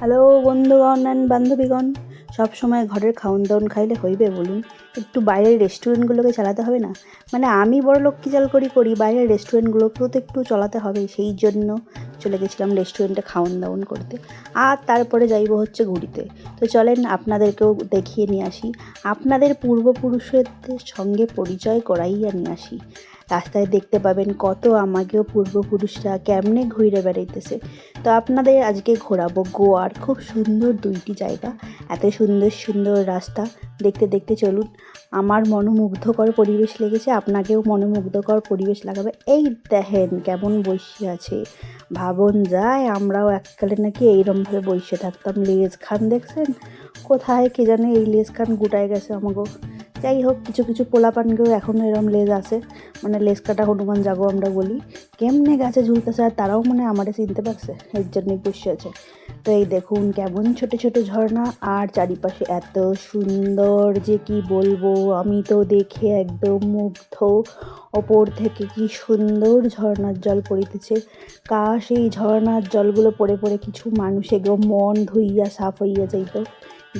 Hello বন্ধুগণ and বান্ধবীগণ, সব সময় ঘরের খাওন দাওন খাইলে হইবে বলুন? একটু বাইরের রেস্টুরেন্টগুলোকে চালাতে হবে না? মানে আমি বড় লক্ষ্মী জাল করি বাইরের রেস্টুরেন্টগুলোকেও তো একটু চালাতে হবে। সেই জন্য চলে গেছিলাম রেস্টুরেন্টে খাওন দাওন করতে, আর তারপরে যাইব হচ্ছে ঘুরিতে। তো চলেন আপনাদেরকেও দেখিয়ে নিয়ে আসি, আপনাদের পূর্বপুরুষদের সঙ্গে পরিচয় করাইয়া নিয়ে আসি। রাস্তায় দেখতে পাবেন কত আমাকেও পূর্বপুরুষরা কেমনে ঘুরে বেড়াইতেছে। তো আপনাদের আজকে ঘোরাবো গোয়ার খুব সুন্দর দুইটি জায়গা। এত সুন্দর সুন্দর রাস্তা, দেখতে দেখতে চলুন। আমার মনোমুগ্ধকর পরিবেশ লেগেছে, আপনাকেও মনোমুগ্ধকর পরিবেশ লাগাবে। এই দেখেন কেমন বসে আছে, ভাবন যায় আমরাও এককালে নাকি এইরমভাবে বসে থাকতাম। লেজ খান দেখছেন কোথায় কে জানে, এই লেজ খান গুটায় গেছে আমাকেও। যাই হোক, কিছু কিছু পোলাপানকেও এখনও এরম লেজ আছে, মানে লেজ কাটা হনুমান যাগো আমরা বলি। কেমনে গাছে ঝুলতেছে, আর তারাও মনে আমারে চিনতে পারছে, এর জন্যই বসে আছে। তো এই দেখুন কেমন ছোট ছোট ঝর্ণা, আর চারিপাশে এত সুন্দর যে কি বলবো, আমি তো দেখে একদম মুগ্ধ। ওপর থেকে কি সুন্দর ঝর্ণার জল পড়িতেছে। কাশ এই ঝর্ণার জলগুলো পড়ে পড়ে কিছু মানুষ এগো মন ধুইয়া সাফ হইয়া যাইত।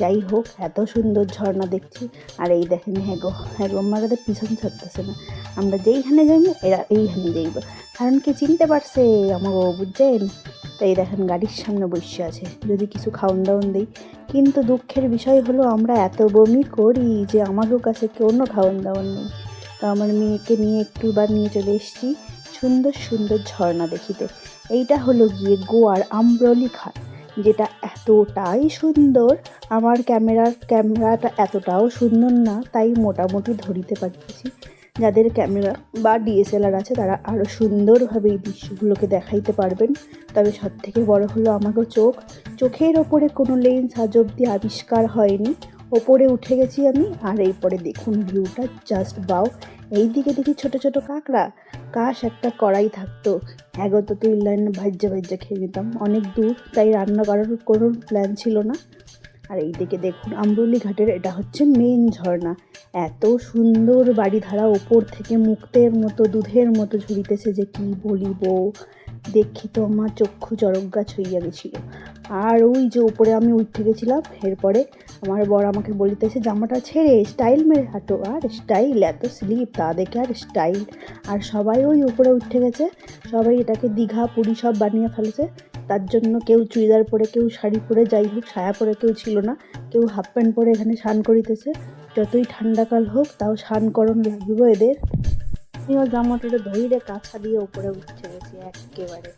যাই হোক, এত সুন্দর ঝর্ণা দেখছি। আর এই দেখেন হ্যাগো হ্যাগো আমাদের পিছন ছাড়তেছে না, আমরা যেইখানে যাইব এরা এইখানে যাইব, কারণ কি চিনতে পারছে আমাকে, বুঝছেন? তাই দেখেন গাড়ির সামনে বসে আছে, যদি কিছু খাওন দাওন দিই। কিন্তু দুঃখের বিষয় হলো আমরা এত বমি করি যে আমাদের কাছে কোনো খাওন দাওয়ান নেই। তো আমার মেয়েকে নিয়ে একটুবার নিয়ে চলে এসেছি সুন্দর সুন্দর ঝর্ণা দেখিতে। এইটা হলো গিয়ে গোয়ার আম্রলি ঘাট, যেটা এতটাই সুন্দর, আমার ক্যামেরাটা এতটাও সুন্দর না, তাই মোটামুটি ধরিতে পারতেছি। যাদের ক্যামেরা বা ডিএসএলআর আছে তারা আরও সুন্দরভাবে এই দৃশ্যগুলোকে দেখাইতে পারবেন। তবে সবথেকে বড় হলো আমাকে চোখের ওপরে কোনো লেন্স আজ অব্দি আবিষ্কার হয়নি। ওপরে উঠে গেছি আমি, আর এই পরে দেখুন ভিউটা জাস্ট বাও। এই দিকে দেখি ছোট ছোট কাঁকড়া, কাশ একটা কড়াই থাকতো, এগো তুই লাইন ভাজ্যা ভাজ্যা খেয়ে নিতাম। অনেক দূর, তাই রান্না করার কোনো প্ল্যান ছিল না। আর এই দিকে দেখুন আম্রলি ঘাটের এটা হচ্ছে মেন ঝর্ণা। এত সুন্দর বাড়িধারা ওপর থেকে মুক্তের মতো দুধের মতো ঝরিতেছে যে কি বলিব, দেখি তো আমার চক্ষু চরক গাছ হইয়া গেছিল। আর ওই যে উপরে আমি উঠে গেছিলাম, এরপরে আমার বর আমাকে বলিতেছে জামাটা ছেড়ে স্টাইল মেরে হাঁটো। আর স্টাইল, এত স্লিপ তা দেখে আর স্টাইল। আর সবাই ওই উপরে উঠে গেছে, সবাই এটাকে দীঘা পুরী সব বানিয়ে ফেলেছে। তার জন্য কেউ চুড়িদার পরে, কেউ শাড়ি পরে, যাই হোক সায়া পরে কেউ ছিল না, কেউ হাফ প্যান্ট পরে এখানে স্নান করিতেছে। যতই ঠান্ডাকাল হোক তাও স্নানকরণ লাগবে এদের। আমিও জামাটা ধইরে কাছা দিয়ে উপরে উঠতে গেছি, একেবারে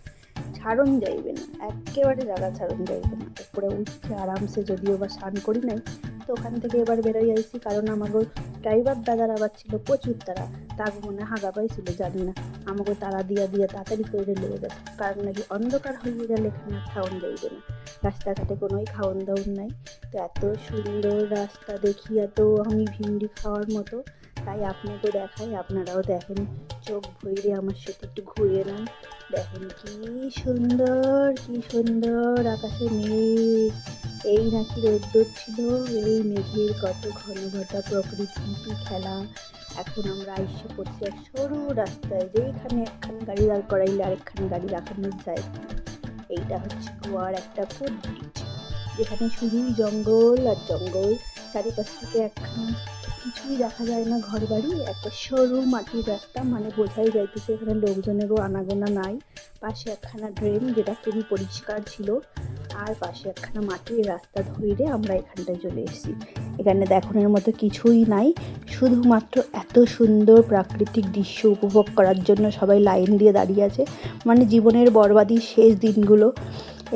ছাড়ন যাইবে না, একেবারে জায়গা ছাড়ন যাইবে না। উপরে উঠছে আরামসে, যদিও বা স্নান করি নাই। তো ওখান থেকে এবার বেরোই আইছি, কারণ আমাকে ড্রাইভার দাদার আবার ছিল প্রচুর তারা, তাকে মনে হাগা পাইছিল জানি না, আমাকে তারা দিয়া দিয়া তাড়াতাড়ি করে লেগে গেছে, কারণ নাকি অন্ধকার হয়ে গেলে এখানে আর খাওয়ান যাইবে না, রাস্তাঘাটে কোনোই খাওয়ান দাওয়ান নাই। তো এত সুন্দর রাস্তা দেখিয়া তো আমি ভিন্ডি খাওয়ার মতো, তাই আপনাকেও দেখাই, আপনারাও দেখেন, চোখ ভরে আমার সাথে একটু ঘুরে নেন। দেখেন কি সুন্দর কি সুন্দর আকাশে মেঘ, এই নাকি রোদ্দুর ছিল, এই মেঘের কত ঘন ঘটা প্রকৃতি খেলা। এখন আমরা আইসে পড়ছি এক সরু রাস্তায়, যেখানে একখান গাড়ি দাঁড় করাইলে আরেকখান গাড়ি রাখানোর জায়গা। এইটা হচ্ছে গোয়ার একটা ফুট ব্রিজ, যেখানে শুধুই জঙ্গল আর জঙ্গল, চারিপাশ থেকে একখানা কিছুই দেখা যায় না, ঘর বাড়ি, একটা সরু মাটির রাস্তা, মানে বোঝাই যাইতেছে এখানে লোকজনেরও আনাগোনা নাই। পাশে একখানা ড্রেন যেটা খুবই পরিষ্কার ছিল, আর পাশে একখানা মাটির রাস্তা ধরে আমরা এখানটায় চলে এসেছি। এখানে দেখানোর মতো কিছুই নাই, শুধুমাত্র এত সুন্দর প্রাকৃতিক দৃশ্য উপভোগ করার জন্য সবাই লাইন দিয়ে দাঁড়িয়ে আছে। মানে জীবনের বরবাদির শেষ দিনগুলো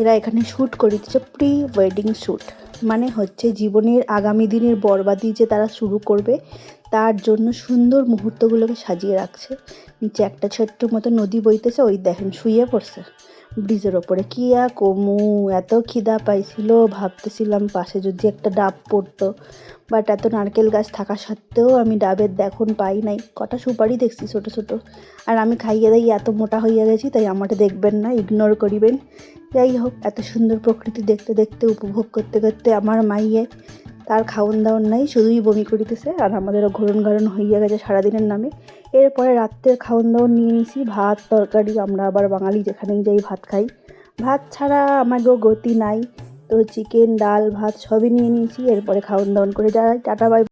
এরা এখানে শ্যুট করে দিচ্ছে, প্রি ওয়েডিং শ্যুট। মানে হচ্ছে জীবনের আগামী দিনের বরবাদি যে তারা শুরু করবে, তার জন্য সুন্দর মুহূর্তগুলোকে সাজিয়ে রাখছে। নিচে একটা ছোট্ট মতো নদী বইতেছে, ওই দেখেন শুয়ে পড়ছে ব্রিজের ওপরে। কি আর কমু, এত খিদা পাইছিল, ভাবতেছিলাম পাশে যদি একটা ডাব পড়তো, বাট এত নারকেল গাছ থাকা সত্ত্বেও আমি ডাবের দেখুন পাই নাই। কটা সুপারি দেখছি ছোটো ছোটো, আর আমি খাইয়ে দাই এত মোটা হইয়া গেছি, তাই আমাকে দেখবেন না, ইগনোর করিবেন। যাই হোক, এত সুন্দর প্রকৃতি দেখতে দেখতে উপভোগ করতে করতে আমার মাইয়ে তার খাওন দাওয়ান নাই, শুধুই বমি করিতেছে, আর আমাদেরও ঘরণ হইয়া গেছে সারাদিনের নামে। এরপরে রাত্রের খাওন দাওয়ান নিয়ে নিছি, ভাত তরকারি, আমরা আবার বাঙালি যেখানেই যাই ভাত খাই, ভাত ছাড়া আমাকেও গতি নাই। তো তো চিকেন ডাল ভাত সবই নিয়ে নিয়েছি। এরপরে খাওয়ান দাওয়ান করে যাই, টাটা বাই।